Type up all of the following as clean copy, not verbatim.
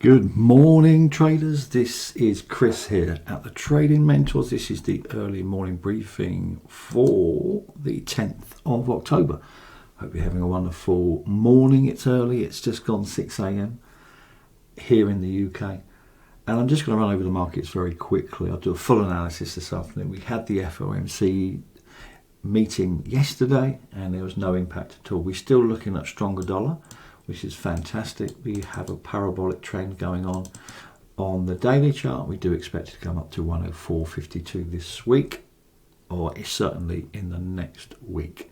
Good morning, traders. This is Chris here at the Trading Mentors. This is the early morning briefing for the 10th of October. Hope you're having a wonderful morning. It's early. It's just gone 6 a.m. here in the UK. And I'm just going to run over the markets very quickly. I'll do a full analysis this afternoon. We had the FOMC meeting yesterday and there was no impact at all. We're still looking at stronger dollar, which is fantastic. We have a parabolic trend going on the daily chart. We do expect it to come up to 104.52 this week, or certainly in the next week.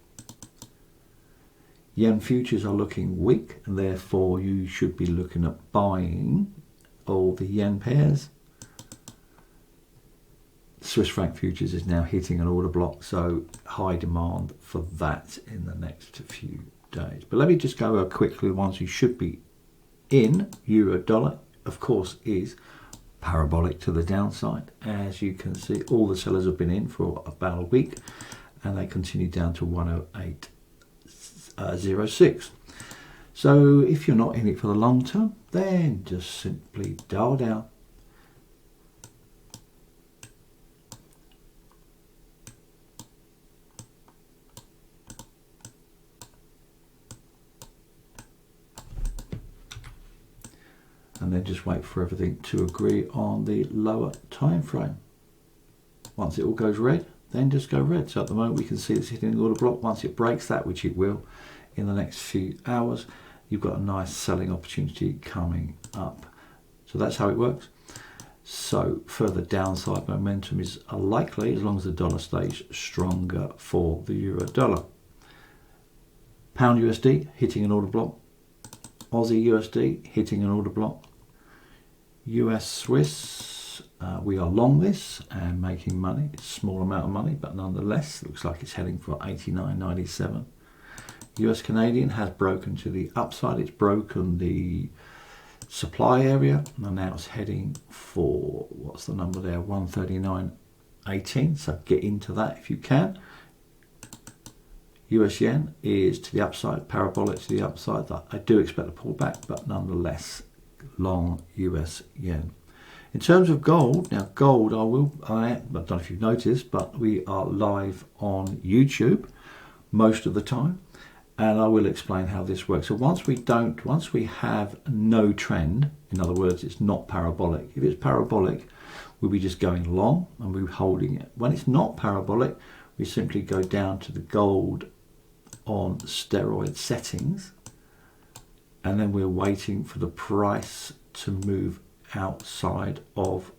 Yen futures are looking weak, and therefore you should be looking at buying all the yen pairs. Swiss franc futures is now hitting an order block, so high demand for that in the next few days. But let me just go over quickly the ones you should be in. Euro dollar, of course, is parabolic to the downside. As you can see, all the sellers have been in for about a week and they continue down to 108.06. So if you're not in it for the long term, then just simply dial down. And then just wait for everything to agree on the lower time frame. Once it all goes red, then just go red. So at the moment we can see it's hitting the order block. Once it breaks that, which it will in the next few hours, you've got a nice selling opportunity coming up. So that's how it works. So further downside momentum is likely as long as the dollar stays stronger for the euro dollar. Pound USD hitting an order block. Aussie USD hitting an order block. US Swiss, we are long this and making money. It's a small amount of money, but nonetheless looks like it's heading for 89.97. US Canadian has broken to the upside. It's broken the supply area and now it's heading for, what's the number there, 139.18. So get into that if you can. US yen is to the upside, parabolic to the upside. I do expect a pullback, but nonetheless, long US yen. In terms of gold, now gold, I don't know if you've noticed, but we are live on YouTube most of the time, and I will explain how this works. So once we have no trend, in other words, it's not parabolic. If it's parabolic, we'll be just going long and we're holding it. When it's not parabolic, we simply go down to the gold on steroid settings, and then we're waiting for the price to move outside of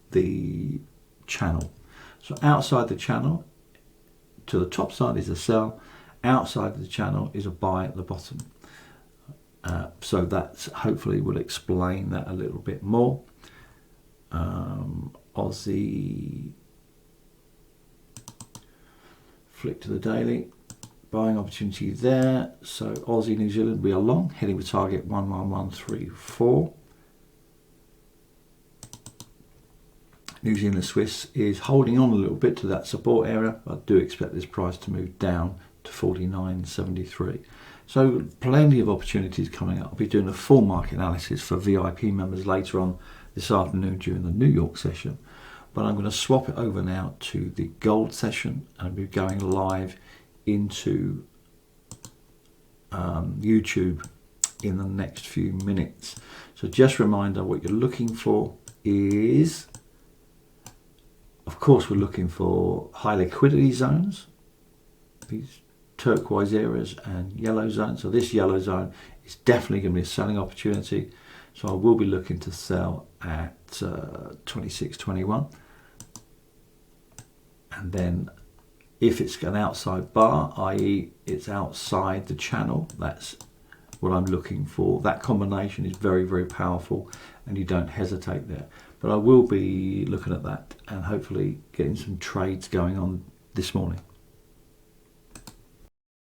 the channel. So outside the channel, to the top side is a sell, outside the channel is a buy at the bottom. So that's hopefully will explain that a little bit more. Aussie, flick to the daily. Buying opportunity there. So Aussie, New Zealand, we are long, heading for target 11134. New Zealand Swiss is holding on a little bit to that support area. I do expect this price to move down to 49.73. So plenty of opportunities coming up. I'll be doing a full market analysis for VIP members later on this afternoon during the New York session. But I'm going to swap it over now to the gold session and I'll be going live into YouTube in the next few minutes. So just a reminder, what you're looking for is, of course, we're looking for high liquidity zones, these turquoise areas and yellow zones. So this yellow zone is definitely going to be a selling opportunity. So I will be looking to sell at 26.21, and then if it's an outside bar, i.e. it's outside the channel, that's what I'm looking for. That combination is very, very powerful and you don't hesitate there. But I will be looking at that and hopefully getting some trades going on this morning.